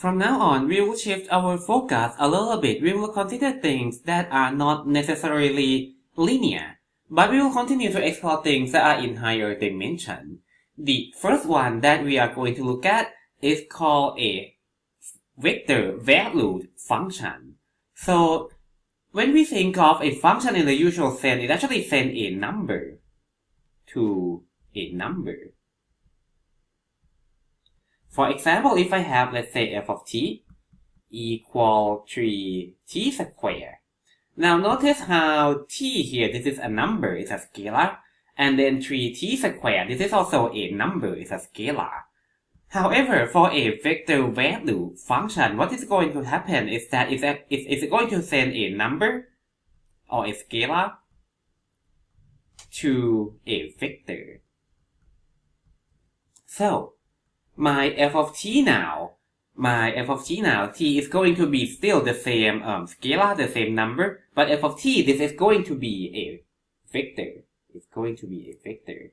From now on, we will shift our focus a little bit. We will consider things that are not necessarily linear, but we will continue to explore things that are in higher dimension. The first one that we are going to look at is called a vector valued function. So when we think of a function in the usual sense, it actually sends a number to a number. For example, if I have, let's say, f of t equal 3t squared. Now notice how t here, this is a number, it's a scalar, and then 3t squared, this is also a number, it's a scalar. However, for a vector value function, what is going to happen is that it's going to send a number or a scalar to a vector. So, my f of t now, t is going to be still the same scalar, the same number, but f of t, this is going to be a vector. It's going to be a vector.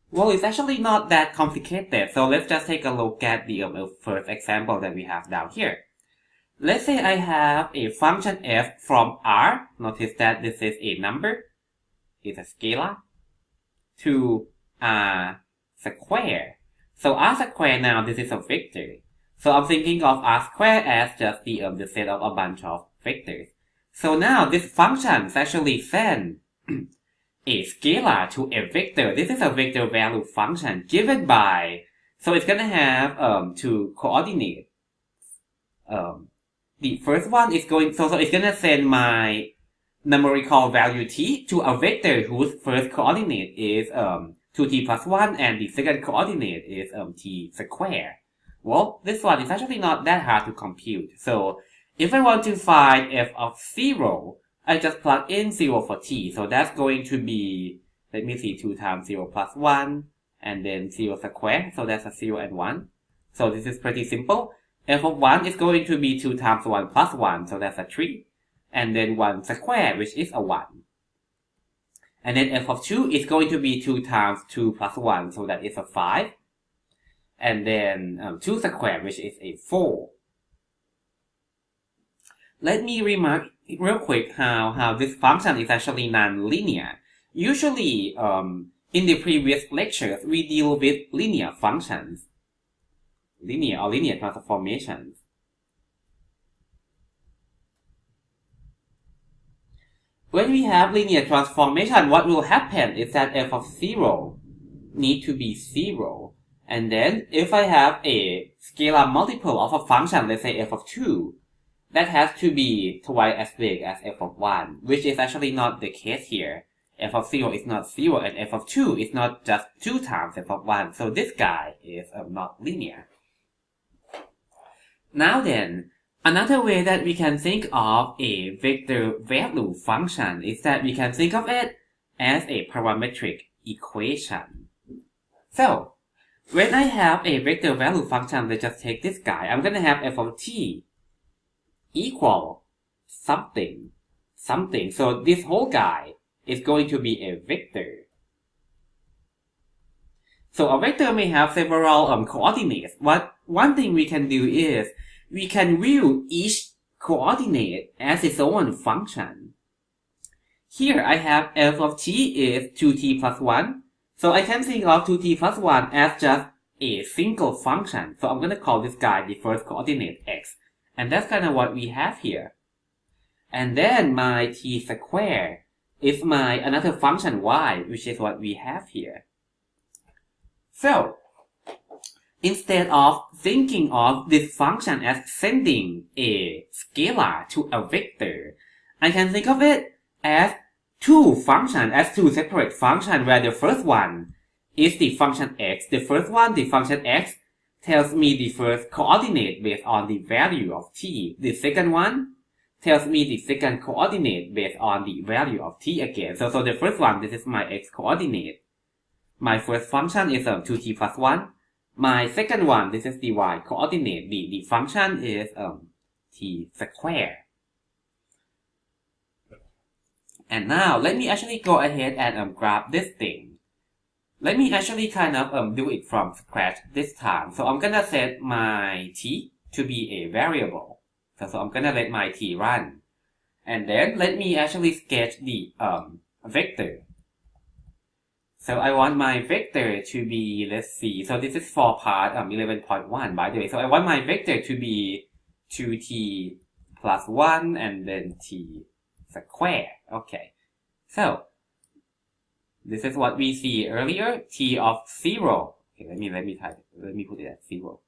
Well, it's actually not that complicated, so let's just take a look at the first example that we have down here. Let's say I have a function f from R, notice that this is a number, it's a scalar, to R squared. So R squared now, this is a vector. So I'm thinking of R squared as just the set of a bunch of vectors. So now this function actually sends a scalar to a vector. This is a vector value function given by, so it's gonna have two coordinates. The first one is going, so it's gonna send my numerical value t to a vector whose first coordinate is 2t plus 1 and the second coordinate is t squared. Well, this one is actually not that hard to compute. So if I want to find f of 0, I just plug in 0 for t. So that's going to be, let me see, 2 times 0 plus 1, and then 0 squared. So that's a 0 and 1. So this is pretty simple. F of 1 is going to be 2 times 1 plus 1. So that's a 3. And then 1 squared, which is a 1. And then f of 2 is going to be 2 times 2 plus 1. So that is a 5. And then 2 squared, which is a 4. Let me remark real quick how this function is actually non-linear. Usually, in the previous lectures, we deal with linear functions. Linear transformations. When we have linear transformation, what will happen is that f of 0 need to be 0. And then, if I have a scalar multiple of a function, let's say f of 2, that has to be twice as big as f of 1, which is actually not the case here. F of 0 is not 0, and f of 2 is not just 2 times f of 1, so this guy is not linear. Now then, another way that we can think of a vector value function is that we can think of it as a parametric equation. So, when I have a vector value function, let's just take this guy. I'm going to have f of t equal something. So this whole guy is going to be a vector. So a vector may have several coordinates. One thing we can do is we can view each coordinate as its own function. Here I have f of t is 2t plus 1. So I can think of 2t plus 1 as just a single function. So I'm going to call this guy the first coordinate x. And that's kind of what we have here. And then my t squared is my another function y, which is what we have here. So, instead of thinking of this function as sending a scalar to a vector, I can think of it as two separate functions, where the first one is the function x. The first one, the function x, tells me the first coordinate based on the value of t. The second one tells me the second coordinate based on the value of t again. So the first one, this is my x coordinate. My first function is 2t plus 1. My second one, this is the y coordinate. The function is t squared. And now let me actually go ahead and graph this thing. Let me actually kind of do it from scratch this time. So I'm gonna set my t to be a variable. So I'm gonna let my t run. And then let me actually sketch the vector. So I want my vector to be, let's see, so this is for part 11.1 by the way. So I want my vector to be 2t plus 1 and then t square. Okay. So this is what we see earlier, t of 0. Okay, let me put it at 0.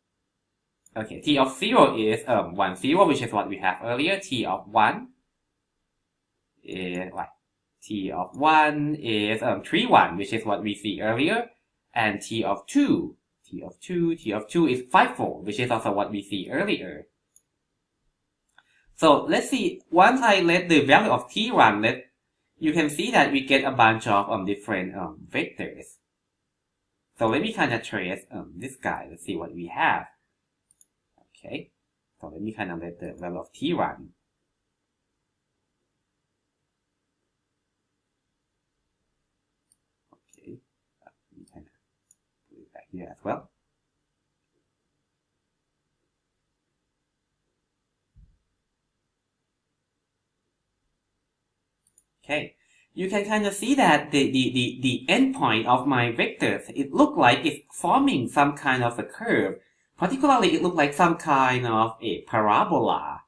Okay, t of 0 is 1 0, which is what we have earlier. T of 1 is what? T of 1 is 3 1, which is what we see earlier. And T of 2 is 5 4, which is also what we see earlier. So let's see, once I let the value of t run, you can see that we get a bunch of different vectors. So let me kind of trace this guy. Let's see what we have. Okay, so let me kind of let the value of t run. Okay, let me kind of put it back here as well. Okay, you can kind of see that the endpoint of my vectors, it looked like it's forming some kind of a curve. Particularly, it looked like some kind of a parabola.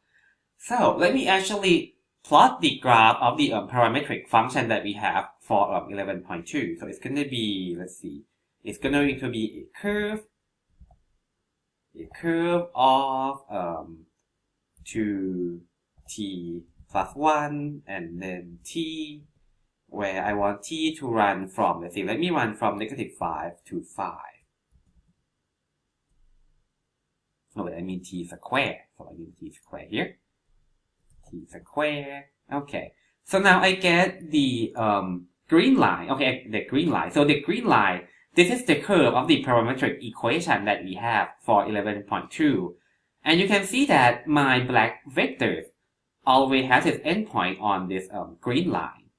So let me actually plot the graph of the parametric function that we have for 11.2. So it's going to be, let's see, it's going to be a curve of 2t plus 1 and then t, where I want t to run from, let's see, let me run from -5 to 5. Oh, I mean t square. So I mean t square here. T square. Okay. So now I get the green line. Okay, the green line. So the green line, this is the curve of the parametric equation that we have for 11.2. And you can see that my black vectors always has its endpoint on this green line.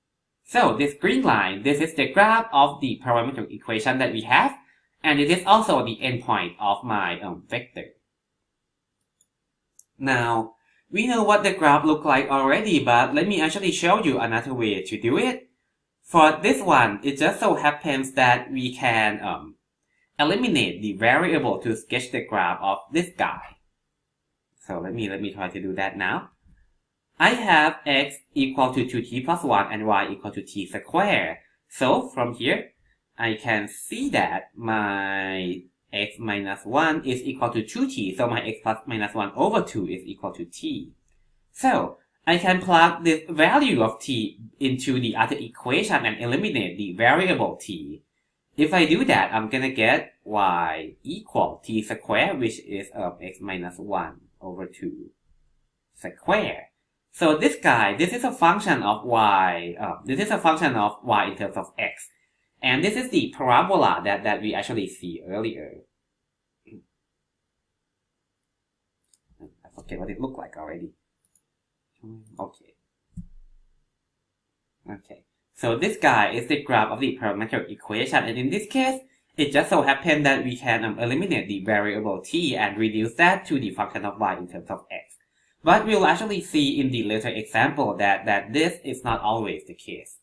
So this green line, this is the graph of the parametric equation that we have. And it is also the endpoint of my vector. Now, we know what the graph looks like already, but let me actually show you another way to do it. For this one, it just so happens that we can eliminate the variable to sketch the graph of this guy. So let me try to do that now. I have x equal to 2t plus 1 and y equal to t squared. So from here, I can see that my x minus 1 is equal to 2t, so my x plus minus 1 over 2 is equal to t. So, I can plug this value of t into the other equation and eliminate the variable t. If I do that, I'm gonna get y equal t squared, which is x minus 1 over 2 squared. So this guy, this is a function of y, this is a function of y in terms of x. And this is the parabola that we actually see earlier. I forget what it looked like already. Okay. Okay. So this guy is the graph of the parametric equation. And in this case, it just so happens that we can eliminate the variable t and reduce that to the function of y in terms of x. But we'll actually see in the later example that this is not always the case.